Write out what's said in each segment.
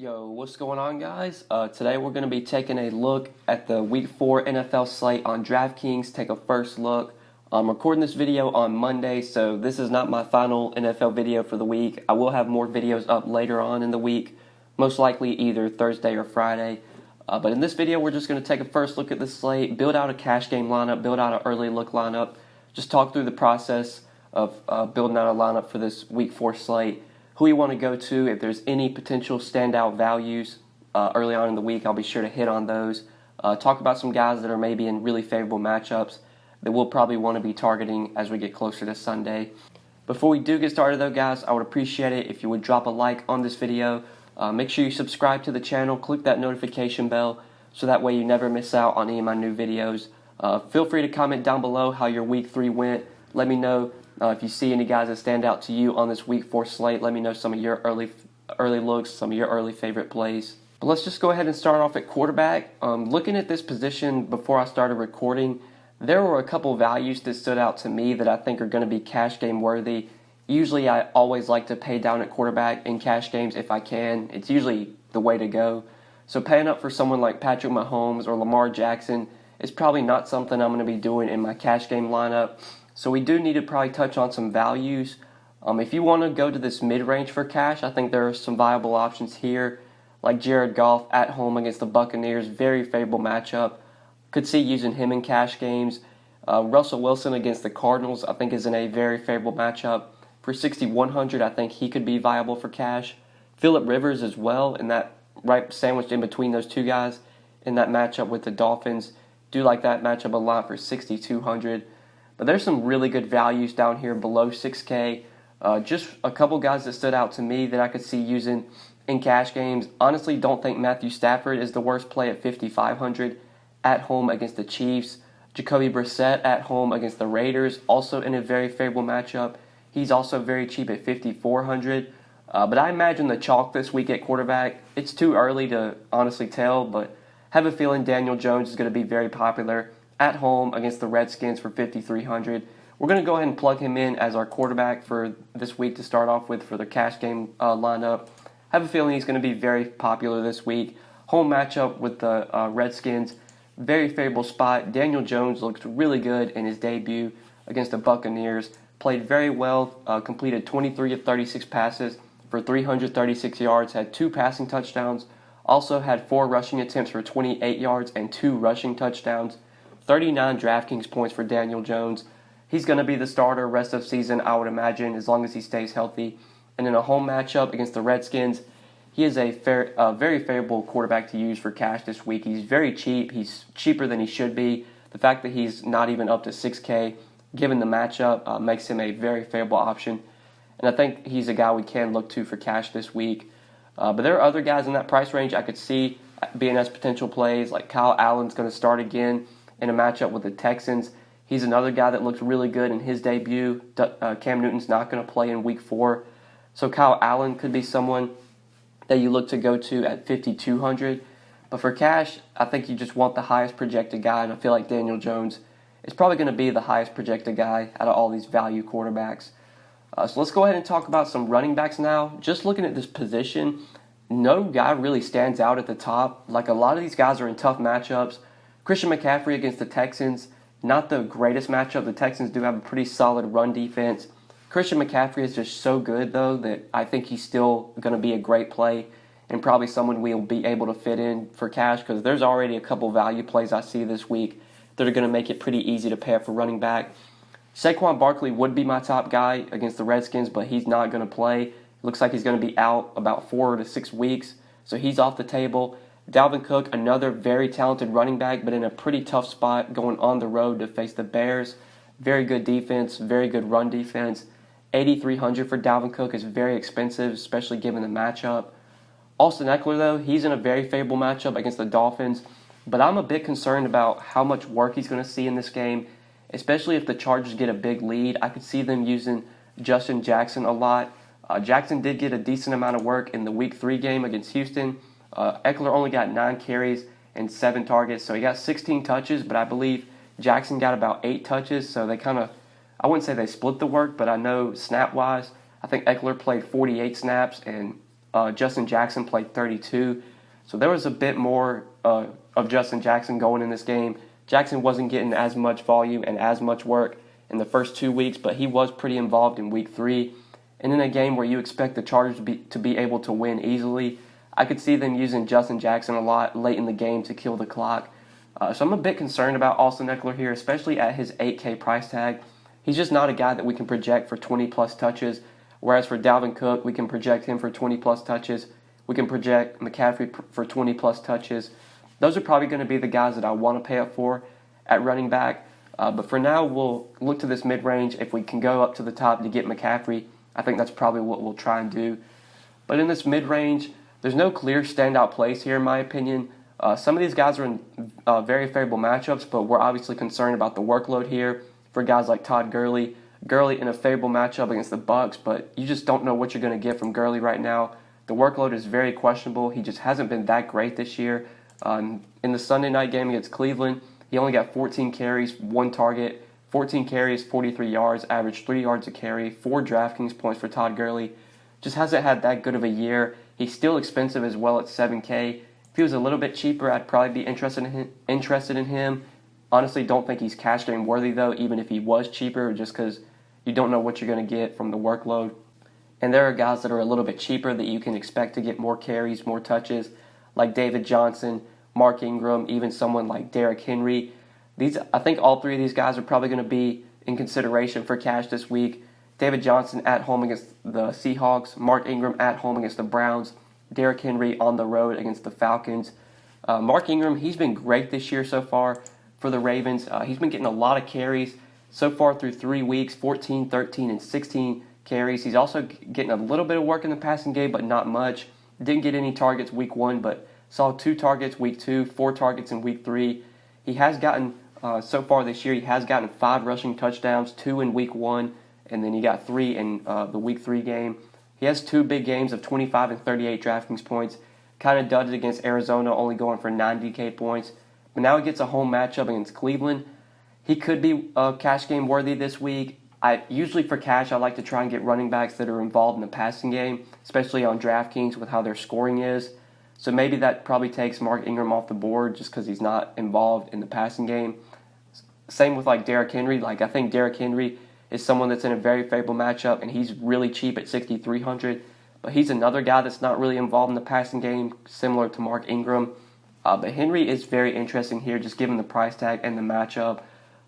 Yo, what's going on, guys? Today we're going to be taking a look at the Week 4 NFL slate on DraftKings. Take a first look. I'm recording this video on Monday, so this is not my final NFL video for the week. I will have more videos up later on in the week, most likely either Thursday or Friday. But in this video, we're just going to take a first look at the slate, build out a cash game lineup, build out an early look lineup, just talk through the process of building out a lineup for this Week 4 slate. Who you want to go to, if there's any potential standout values early on in the week, I'll be sure to hit on those. Talk about some guys that are maybe in really favorable matchups that we'll probably want to be targeting as we get closer to Sunday. Before we do get started though, guys, I would appreciate it if you would drop a like on this video. Make sure you subscribe to the channel, click that notification bell so that way you never miss out on any of my new videos. Feel free to comment down below how your Week 3 went. Let me know if you see any guys that stand out to you on this Week 4 slate. Let me know some of your early looks, some of your early favorite plays. But let's just go ahead and start off at quarterback. Looking at this position before I started recording, there were a couple values that stood out to me that I think are going to be cash game worthy. Usually I always like to pay down at quarterback in cash games if I can. It's usually the way to go. So paying up for someone like Patrick Mahomes or Lamar Jackson is probably not something I'm going to be doing in my cash game lineup. So we do need to probably touch on some values. If you want to go to this mid-range for cash, I think there are some viable options here, like Jared Goff at home against the Buccaneers, very favorable matchup. Could see using him in cash games. Russell Wilson against the Cardinals, I think, is in a very favorable matchup. For 6,100, I think he could be viable for cash. Phillip Rivers as well, in that right sandwiched in between those two guys in that matchup with the Dolphins. Do like that matchup a lot for 6,200. But there's some really good values down here below 6K. Just a couple guys that stood out to me that I could see using in cash games. Honestly, don't think Matthew Stafford is the worst play at 5,500 at home against the Chiefs. Jacoby Brissett at home against the Raiders, also in a very favorable matchup. He's also very cheap at 5,400. But I imagine the chalk this week at quarterback, it's too early to honestly tell, but have a feeling Daniel Jones is going to be very popular at home against the Redskins for 5,300. We're going to go ahead and plug him in as our quarterback for this week to start off with for the cash game lineup. Have a feeling he's going to be very popular this week. Home matchup with the Redskins, very favorable spot. Daniel Jones looked really good in his debut against the Buccaneers. Played very well, completed 23 of 36 passes for 336 yards, had 2 passing touchdowns. Also had 4 rushing attempts for 28 yards and 2 rushing touchdowns. 39 DraftKings points for Daniel Jones. He's going to be the starter rest of season, I would imagine, as long as he stays healthy. And in a home matchup against the Redskins, he is a very favorable quarterback to use for cash this week. He's very cheap. He's cheaper than he should be. The fact that he's not even up to 6K, given the matchup, makes him a very favorable option. And I think he's a guy we can look to for cash this week. But there are other guys in that price range I could see being as potential plays, like Kyle Allen's going to start again in a matchup with the Texans. He's another guy that looks really good in his debut. Cam Newton's not going to play in Week 4. So Kyle Allen could be someone that you look to go to at 5,200. But for cash, I think you just want the highest projected guy, and I feel like Daniel Jones is probably going to be the highest projected guy out of all these value quarterbacks. So let's go ahead and talk about some running backs now. Just looking at this position, no guy really stands out at the top. Like, a lot of these guys are in tough matchups. Christian McCaffrey against the Texans, not the greatest matchup. The Texans do have a pretty solid run defense. Christian McCaffrey is just so good, though, that I think he's still going to be a great play and probably someone we'll be able to fit in for cash, because there's already a couple value plays I see this week that are going to make it pretty easy to pay up for running back. Saquon Barkley would be my top guy against the Redskins, but he's not going to play. It looks like he's going to be out about 4 to 6 weeks, so he's off the table. Dalvin Cook, another very talented running back, but in a pretty tough spot going on the road to face the Bears. Very good defense, very good run defense. 8,300 for Dalvin Cook is very expensive, especially given the matchup. Austin Eckler, though, he's in a very favorable matchup against the Dolphins, but I'm a bit concerned about how much work he's going to see in this game, especially if the Chargers get a big lead. I could see them using Justin Jackson a lot. Jackson did get a decent amount of work in the Week 3 game against Houston. Eckler only got 9 carries and 7 targets, so he got 16 touches, but I believe Jackson got about 8 touches, so they kind of, I wouldn't say they split the work, but I know snap-wise, I think Eckler played 48 snaps, and Justin Jackson played 32. So there was a bit more of Justin Jackson going in this game. Jackson wasn't getting as much volume and as much work in the first 2 weeks, but he was pretty involved in week 3. And in a game where you expect the Chargers to be able to win easily, I could see them using Justin Jackson a lot late in the game to kill the clock. So I'm a bit concerned about Austin Eckler here, especially at his $8K price tag. He's just not a guy that we can project for 20-plus touches, whereas for Dalvin Cook, we can project him for 20-plus touches. We can project McCaffrey for 20-plus touches. Those are probably going to be the guys that I want to pay up for at running back. But for now, we'll look to this mid-range. If we can go up to the top to get McCaffrey, I think that's probably what we'll try and do. But in this mid-range, there's no clear standout plays here, in my opinion. Some of these guys are in very favorable matchups, but we're obviously concerned about the workload here for guys like Todd Gurley. Gurley in a favorable matchup against the Bucs, but you just don't know what you're going to get from Gurley right now. The workload is very questionable. He just hasn't been that great this year. In the Sunday night game against Cleveland, he only got 14 carries, 1 target, 14 carries, 43 yards, averaged 3 yards a carry, 4 DraftKings points for Todd Gurley. Just hasn't had that good of a year. He's still expensive as well at $7K. If he was a little bit cheaper, I'd probably be interested in him. Honestly, don't think he's cash game worthy though, even if he was cheaper, just because you don't know what you're going to get from the workload. And there are guys that are a little bit cheaper that you can expect to get more carries, more touches, like David Johnson, Mark Ingram, even someone like Derrick Henry. I think all 3 of these guys are probably going to be in consideration for cash this week. David Johnson at home against the Seahawks, Mark Ingram at home against the Browns, Derrick Henry on the road against the Falcons. Mark Ingram, he's been great this year so far for the Ravens. He's been getting a lot of carries so far through 3 weeks, 14, 13, and 16 carries. He's also getting a little bit of work in the passing game, but not much. Didn't get any targets week 1, but saw 2 targets week 2, 4 targets in week 3. He has gotten, so far this year, he has gotten 5 rushing touchdowns, 2 in week 1, and then he got 3 in the week 3 game. He has 2 big games of 25 and 38 DraftKings points. Kind of dudded against Arizona, only going for 90K points. But now he gets a home matchup against Cleveland. He could be cash game worthy this week. Usually for cash, I like to try and get running backs that are involved in the passing game, especially on DraftKings with how their scoring is. So maybe that probably takes Mark Ingram off the board just because he's not involved in the passing game. Same with like Derrick Henry. I think Derrick Henry is someone that's in a very favorable matchup, and he's really cheap at $6,300. But he's another guy that's not really involved in the passing game, similar to Mark Ingram. But Henry is very interesting here, just given the price tag and the matchup.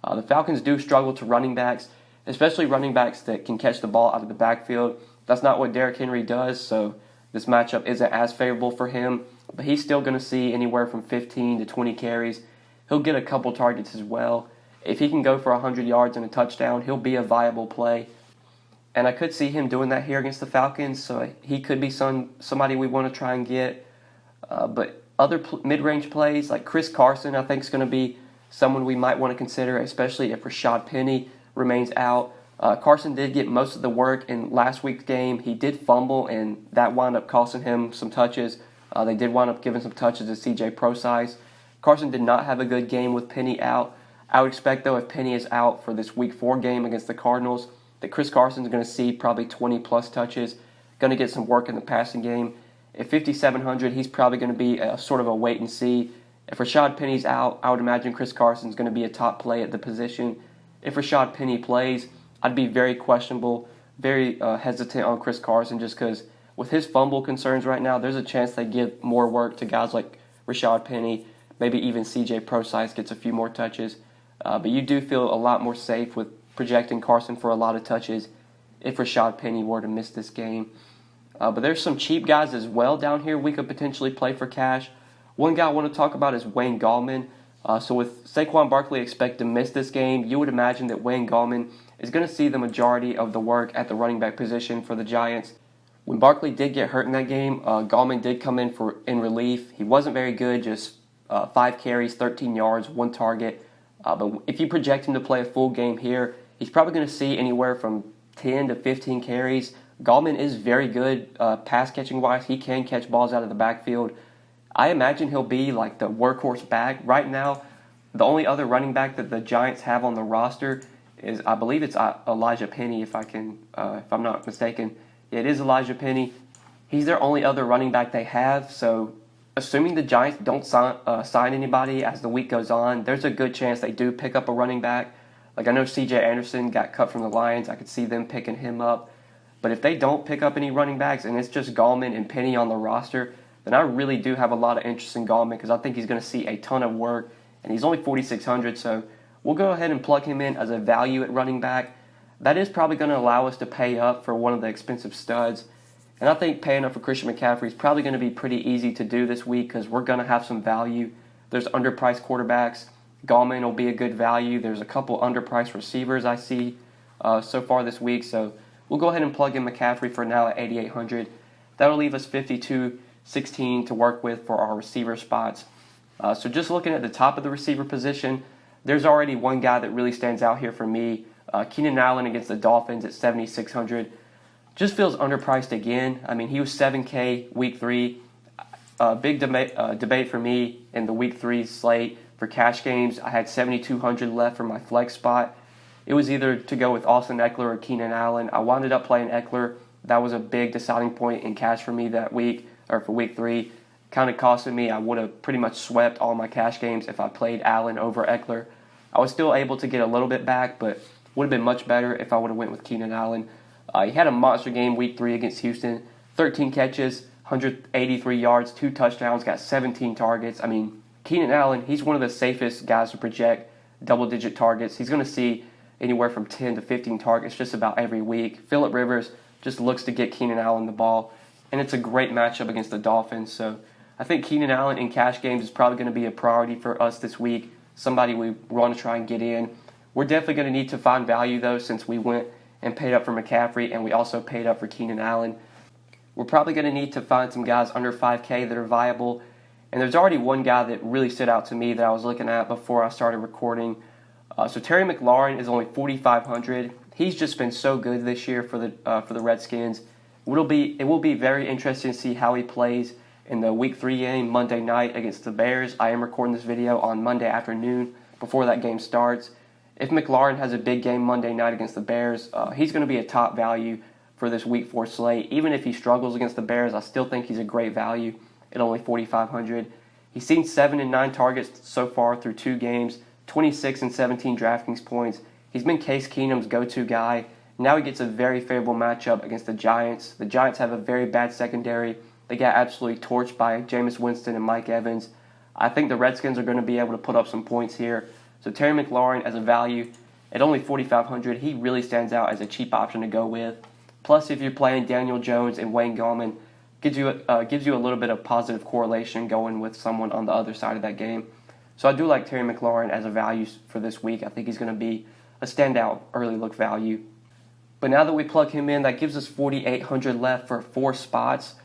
The Falcons do struggle to running backs, especially running backs that can catch the ball out of the backfield. That's not what Derrick Henry does, so this matchup isn't as favorable for him. But he's still going to see anywhere from 15 to 20 carries. He'll get a couple targets as well. If he can go for 100 yards and a touchdown, he'll be a viable play. And I could see him doing that here against the Falcons, so he could be somebody we want to try and get. But other mid-range plays, like Chris Carson, I think is going to be someone we might want to consider, especially if Rashad Penny remains out. Carson did get most of the work in last week's game. He did fumble, and that wound up costing him some touches. They did wind up giving some touches to C.J. Prosise. Carson did not have a good game with Penny out. I would expect, though, if Penny is out for this Week 4 game against the Cardinals, that Chris Carson is going to see probably 20-plus touches, going to get some work in the passing game. At 5,700, he's probably going to be sort of a wait and see. If Rashad Penny's out, I would imagine Chris Carson is going to be a top play at the position. If Rashad Penny plays, I'd be very questionable, very hesitant on Chris Carson just because with his fumble concerns right now, there's a chance they give more work to guys like Rashad Penny, maybe even C.J. Prosise gets a few more touches. But you do feel a lot more safe with projecting Carson for a lot of touches if Rashad Penny were to miss this game. But there's some cheap guys as well down here we could potentially play for cash. One guy I want to talk about is Wayne Gallman. So with Saquon Barkley expected to miss this game, you would imagine that Wayne Gallman is going to see the majority of the work at the running back position for the Giants. When Barkley did get hurt in that game, Gallman did come in relief. He wasn't very good, just 5 carries, 13 yards, 1 target. But if you project him to play a full game here, he's probably going to see anywhere from 10 to 15 carries. Gallman is very good pass catching wise. He can catch balls out of the backfield. I imagine he'll be like the workhorse back. Right now, the only other running back that the Giants have on the roster is, I believe it's Elijah Penny, if I'm not mistaken. Yeah, it is Elijah Penny. He's their only other running back they have, so assuming the Giants don't sign anybody as the week goes on, there's a good chance they do pick up a running back. Like I know C.J. Anderson got cut from the Lions. I could see them picking him up. But if they don't pick up any running backs and it's just Gallman and Penny on the roster, then I really do have a lot of interest in Gallman because I think he's going to see a ton of work, and he's only 4,600, so we'll go ahead and plug him in as a value at running back. That is probably going to allow us to pay up for one of the expensive studs. And I think paying up for Christian McCaffrey is probably going to be pretty easy to do this week because we're going to have some value. There's underpriced quarterbacks. Gallman will be a good value. There's a couple underpriced receivers I see so far this week. So we'll go ahead and plug in McCaffrey for now at 8,800. That'll leave us 5,216 to work with for our receiver spots. So just looking at the top of the receiver position, there's already one guy that really stands out here for me. Keenan Allen against the Dolphins at 7,600. Just feels underpriced again. I mean, he was 7K week 3. Big debate for me in the week 3 slate for cash games. I had 7,200 left for my flex spot. It was either to go with Austin Eckler or Keenan Allen. I wound up playing Eckler. That was a big deciding point in cash for me that week, or for week 3. Kind of costed me. I would have pretty much swept all my cash games if I played Allen over Eckler. I was still able to get a little bit back, but would have been much better if I would have went with Keenan Allen. He had a monster game week 3 against Houston. 13 catches, 183 yards, 2 touchdowns, got 17 targets. I mean, Keenan Allen, he's one of the safest guys to project double-digit targets. He's going to see anywhere from 10 to 15 targets just about every week. Phillip Rivers just looks to get Keenan Allen the ball, and it's a great matchup against the Dolphins. So I think Keenan Allen in cash games is probably going to be a priority for us this week, somebody we want to try and get in. We're definitely going to need to find value, though, since we went and paid up for McCaffrey, and we also paid up for Keenan Allen. We're probably going to need to find some guys under 5K that are viable, and there's already one guy that really stood out to me that I was looking at before I started recording. So Terry McLaurin is only 4,500. He's just been so good this year for the Redskins. It will be very interesting to see how he plays in the Week 3 game Monday night against the Bears. I am recording this video on Monday afternoon before that game starts. If McLaurin has a big game Monday night against the Bears, he's going to be a top value for this Week 4 slate. Even if he struggles against the Bears, I still think he's a great value at only 4,500. He's seen 7 and 9 targets so far through 2 games, 26 and 17 DraftKings points. He's been Case Keenum's go-to guy. Now he gets a very favorable matchup against the Giants. The Giants have a very bad secondary. They got absolutely torched by Jameis Winston and Mike Evans. I think the Redskins are going to be able to put up some points here. So Terry McLaurin as a value at only 4,500, he really stands out as a cheap option to go with. Plus, if you're playing Daniel Jones and Wayne Gallman, gives you a little bit of positive correlation going with someone on the other side of that game. So I do like Terry McLaurin as a value for this week. I think he's going to be a standout early look value. But now that we plug him in, that gives us 4,800 left for 4 spots.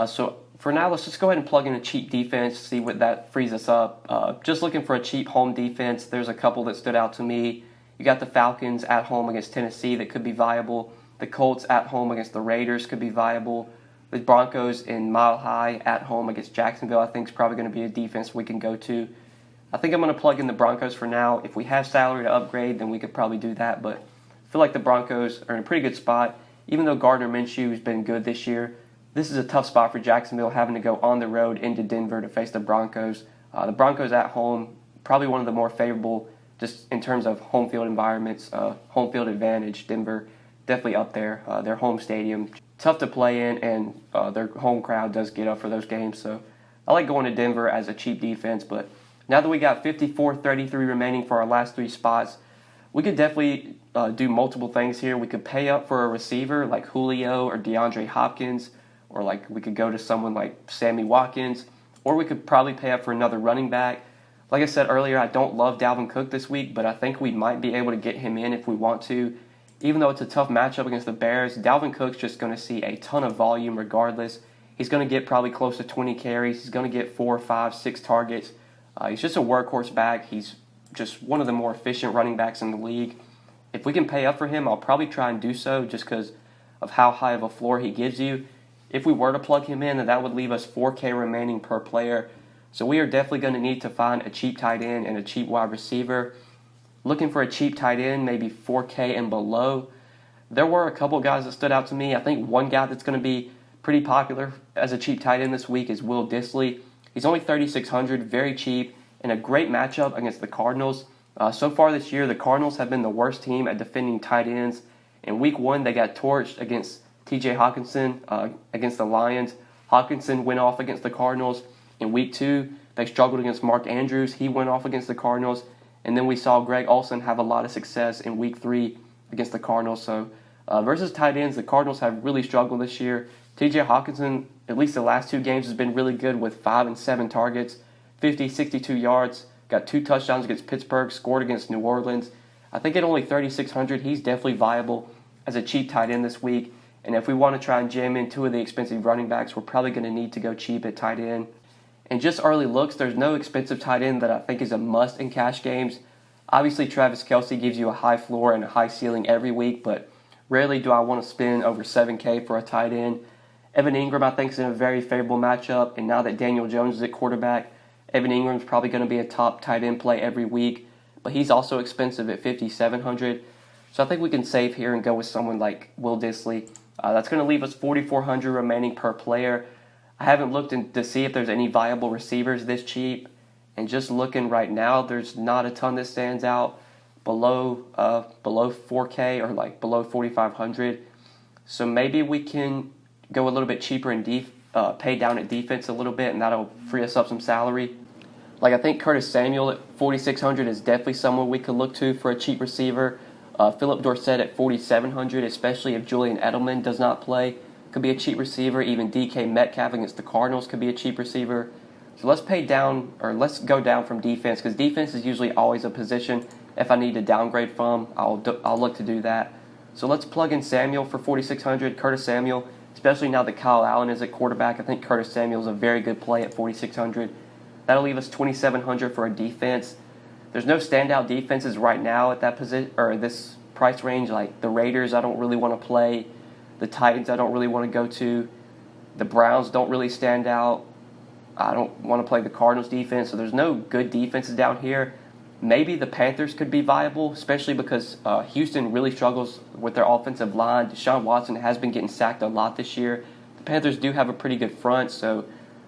So for now, let's just go ahead and plug in a cheap defense, see what that frees us up. Just looking for a cheap home defense. There's a couple that stood out to me. You got the Falcons at home against Tennessee that could be viable. The Colts at home against the Raiders could be viable. The Broncos in Mile High at home against Jacksonville, I think, is probably going to be a defense we can go to. I think I'm going to plug in the Broncos for now. If we have salary to upgrade, then we could probably do that. But I feel like the Broncos are in a pretty good spot. Even though Gardner Minshew has been good this year, this is a tough spot for Jacksonville, having to go on the road into Denver to face the Broncos. The Broncos at home, probably one of the more favorable just in terms of home field environments, home field advantage. Denver definitely up there. Their home stadium, tough to play in, and their home crowd does get up for those games. So I like going to Denver as a cheap defense. But now that we got 54.33 remaining for our last 3 spots, we could definitely do multiple things here. We could pay up for a receiver like Julio or DeAndre Hopkins, or like we could go to someone like Sammy Watkins, or we could probably pay up for another running back. Like I said earlier, I don't love Dalvin Cook this week, but I think we might be able to get him in if we want to. Even though it's a tough matchup against the Bears, Dalvin Cook's just going to see a ton of volume regardless. He's going to get probably close to 20 carries. He's going to get 4, 5, 6 targets. He's just a workhorse back. He's just one of the more efficient running backs in the league. If we can pay up for him, I'll probably try and do so just because of how high of a floor he gives you. If we were to plug him in, then that would leave us 4K remaining per player. So we are definitely going to need to find a cheap tight end and a cheap wide receiver. Looking for a cheap tight end, maybe 4K and below. There were a couple guys that stood out to me. I think one guy that's going to be pretty popular as a cheap tight end this week is Will Dissly. He's only 3,600, very cheap, and a great matchup against the Cardinals. So far this year, the Cardinals have been the worst team at defending tight ends. In Week 1, they got torched against T.J. Hockenson against the Lions. Hockenson went off against the Cardinals. In Week 2, they struggled against Mark Andrews. He went off against the Cardinals. And then we saw Greg Olsen have a lot of success in Week 3 against the Cardinals. So versus tight ends, the Cardinals have really struggled this year. T.J. Hockenson, at least the last 2 games, has been really good with 5 and 7 targets, 50, 62 yards, got 2 touchdowns against Pittsburgh, scored against New Orleans. I think at only 3,600, he's definitely viable as a cheap tight end this week. And if we want to try and jam in 2 of the expensive running backs, we're probably going to need to go cheap at tight end. And just early looks, there's no expensive tight end that I think is a must in cash games. Obviously, Travis Kelce gives you a high floor and a high ceiling every week, but rarely do I want to spend over $7K for a tight end. Evan Ingram, I think, is in a very favorable matchup, and now that Daniel Jones is at quarterback, Evan Ingram's probably going to be a top tight end play every week, but he's also expensive at $5,700. So I think we can save here and go with someone like Will Dissly. That's going to leave us $4,400 remaining per player. I haven't looked to see if there's any viable receivers this cheap, and just looking right now, there's not a ton that stands out below 4K or like below 4,500. So maybe we can go a little bit cheaper and pay down at defense a little bit, and that'll free us up some salary. Like I think Curtis Samuel at 4,600 is definitely someone we could look to for a cheap receiver. Philip Dorsett at 4,700, especially if Julian Edelman does not play, could be a cheap receiver. Even DK Metcalf against the Cardinals could be a cheap receiver. So let's go down from defense, because defense is usually always a position if I need to downgrade from, I'll look to do that. So let's plug in Samuel for 4,600, Curtis Samuel, especially now that Kyle Allen is at quarterback. I think Curtis Samuel is a very good play at 4,600. That'll leave us 2,700 for a defense. There's no standout defenses right now at that position or this price range. Like the Raiders, I don't really want to play. The Titans, I don't really want to go to. The Browns don't really stand out. I don't want to play the Cardinals defense. So there's no good defenses down here. Maybe the Panthers could be viable, especially because Houston really struggles with their offensive line. Deshaun Watson has been getting sacked a lot this year. The Panthers do have a pretty good front, so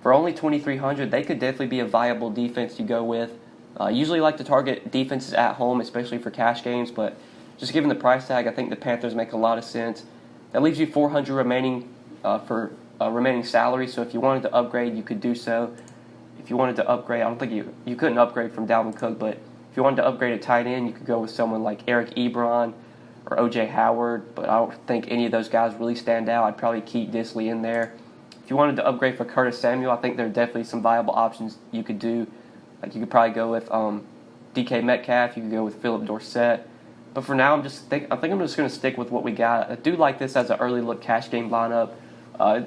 for only 2,300, they could definitely be a viable defense to go with. Usually like to target defenses at home, especially for cash games, but just given the price tag, I think the Panthers make a lot of sense. That leaves you 400 remaining for remaining salary, so if you wanted to upgrade, you could do so. If you wanted to upgrade, I don't think you couldn't upgrade from Dalvin Cook, but if you wanted to upgrade a tight end, you could go with someone like Eric Ebron or O.J. Howard, but I don't think any of those guys really stand out. I'd probably keep Dissly in there. If you wanted to upgrade for Curtis Samuel, I think there are definitely some viable options you could do. Like you could probably go with DK Metcalf. You could go with Philip Dorsett. But for now, I think I'm just going to stick with what we got. I do like this as an early look cash game lineup.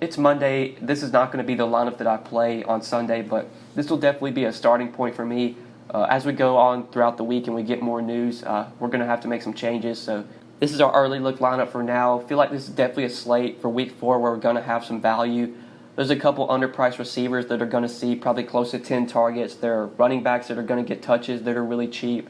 It's Monday. This is not going to be the lineup that I play on Sunday, but this will definitely be a starting point for me. As we go on throughout the week and we get more news, we're going to have to make some changes. So this is our early look lineup for now. I feel like this is definitely a slate for Week 4 where we're going to have some value. There's a couple underpriced receivers that are going to see probably close to 10 targets. There are running backs that are going to get touches that are really cheap.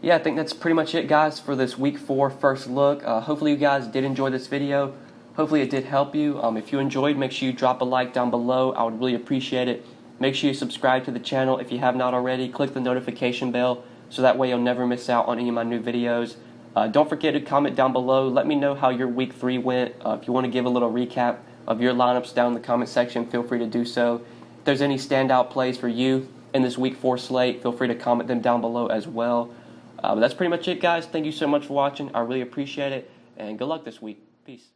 Yeah, I think that's pretty much it, guys, for this Week 4 first look. Hopefully you guys did enjoy this video. Hopefully it did help you. If you enjoyed, make sure you drop a like down below. I would really appreciate it. Make sure you subscribe to the channel if you have not already. Click the notification bell so that way you'll never miss out on any of my new videos. Don't forget to comment down below. Let me know how your Week 3 went. If you want to give a little recap of your lineups down in the comment section, feel free to do so. If there's any standout plays for you in this Week 4 slate, feel free to comment them down below as well. But that's pretty much it, guys. Thank you so much for watching. I really appreciate it, and good luck this week. Peace.